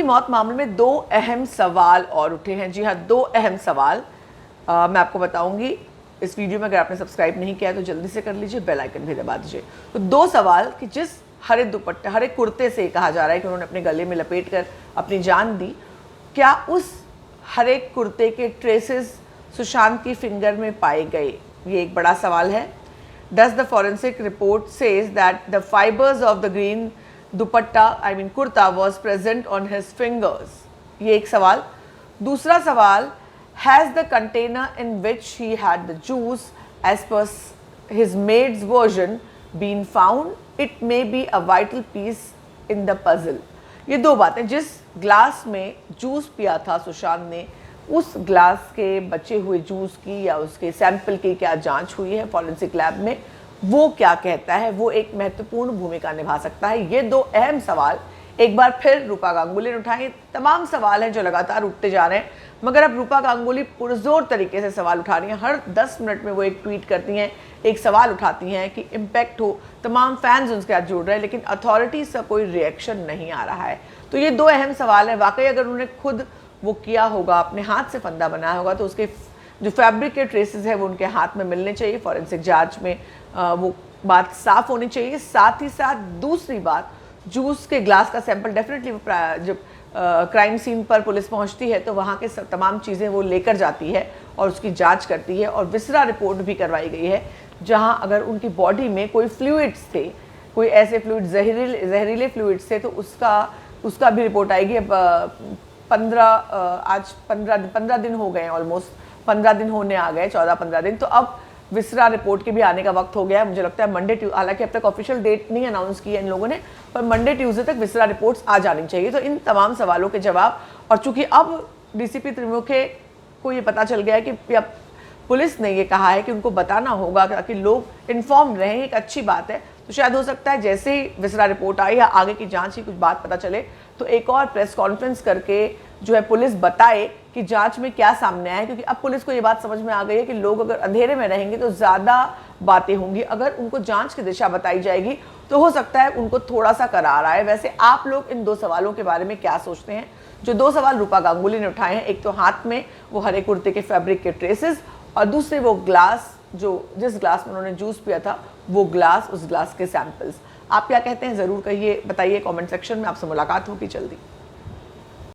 मौत मामले में 2 अहम सवाल और उठे हैं। जी हाँ, 2 अहम सवाल मैं आपको बताऊंगी। इस वीडियो में अगर आपने सब्सक्राइब नहीं किया है तो जल्दी से कर लीजिए, बेल आइकन भी दबा दीजिए। तो 2 सवाल कि जिस हरे दुपट्टे, हरे कुर्ते से कहा जा रहा है कि उन्होंने अपने गले में लपेट कर अपनी जान दी, क्या उस हरे कुर्ते के ट्रेसेस सुशांत की फिंगर में पाए गए? ये एक बड़ा सवाल है। Does the forensic report says that the fibers of the green dupatta, I mean kurta, was present on his fingers? ये एक सवाल। दूसरा सवाल, has the container in which he had the juice, as per his maid's version, been found? It may be a vital piece in the puzzle. ये 2 बातें। जिस glass में juice पिया था सुशांत ने, उस ग्लास के बचे हुए जूस की या उसके सैंपल की क्या जांच हुई है फॉरेंसिक लैब में, वो क्या कहता है, वो एक महत्वपूर्ण भूमिका निभा सकता है। ये 2 अहम सवाल एक बार फिर रूपा गांगुली ने उठाए। तमाम सवाल हैं जो लगातार उठते जा रहे हैं, मगर अब रूपा गांगुली पुरजोर तरीके से सवाल उठा रही हैं। हर 10 मिनट में वो एक ट्वीट करती हैं, एक सवाल उठाती हैं कि इम्पैक्ट हो, तमाम फैंस उनके साथ जुड़ रहे हैं, लेकिन अथॉरिटीज का कोई रिएक्शन नहीं आ रहा है। तो ये 2 अहम सवाल हैं। वाकई अगर उन्होंने खुद वो किया होगा, अपने हाथ से फंदा बनाया होगा, तो उसके जो फैब्रिक के ट्रेसेस है वो उनके हाथ में मिलने चाहिए। फॉरेंसिक जांच में वो बात साफ होनी चाहिए। साथ ही साथ दूसरी बात, जूस के ग्लास का सैंपल डेफिनेटली जब क्राइम सीन पर पुलिस पहुंचती है तो वहाँ के तमाम चीज़ें वो लेकर जाती है और उसकी जांच करती है। और विसरा रिपोर्ट भी करवाई गई है, जहाँ अगर उनकी बॉडी में कोई फ्लूइड्स थे, कोई ऐसे फ्लूइड जहरीले फ्लूइड्स थे, तो उसका भी रिपोर्ट आएगी। अब 15 दिन हो गए, ऑलमोस्ट 15 दिन होने आ गए, 14-15 दिन। तो अब विसरा रिपोर्ट के भी आने का वक्त हो गया है। मुझे लगता है मंडे, हालांकि अब तक ऑफिशियल डेट नहीं अनाउंस की है इन लोगों ने, पर मंडे ट्यूसडे तक विसरा रिपोर्ट्स आ जानी चाहिए। तो इन तमाम सवालों के जवाब, और चूंकि अब डीसीपी त्रिमुखे को ये पता चल गया है कि अब पुलिस ने ये कहा है कि उनको बताना होगा ताकि लोग इन्फॉर्म रहें, एक अच्छी बात है। तो शायद हो सकता है जैसे ही विसरा रिपोर्ट आई या आगे की जांच की कुछ बात पता चले तो एक और प्रेस कॉन्फ्रेंस करके जो है पुलिस बताए कि जांच में क्या सामने आया है। क्योंकि अब पुलिस को ये बात समझ में आ गई है कि लोग अगर अंधेरे में रहेंगे तो ज़्यादा बातें होंगी। अगर उनको जांच की दिशा बताई जाएगी तो हो सकता है उनको थोड़ा सा करार आए। वैसे आप लोग इन 2 सवालों के बारे में क्या सोचते हैं? जो 2 सवाल रूपा गांगुली ने उठाए हैं, एक तो हाथ में वो हरे कुर्ते के फैब्रिक के ट्रेसेस, और दूसरे वो ग्लास, जिस ग्लास में उन्होंने जूस पिया था वो ग्लास, उस ग्लास के सैंपल्स। आप क्या कहते हैं ज़रूर कहिए, बताइए कमेंट सेक्शन में। आपसे मुलाकात होगी जल्दी।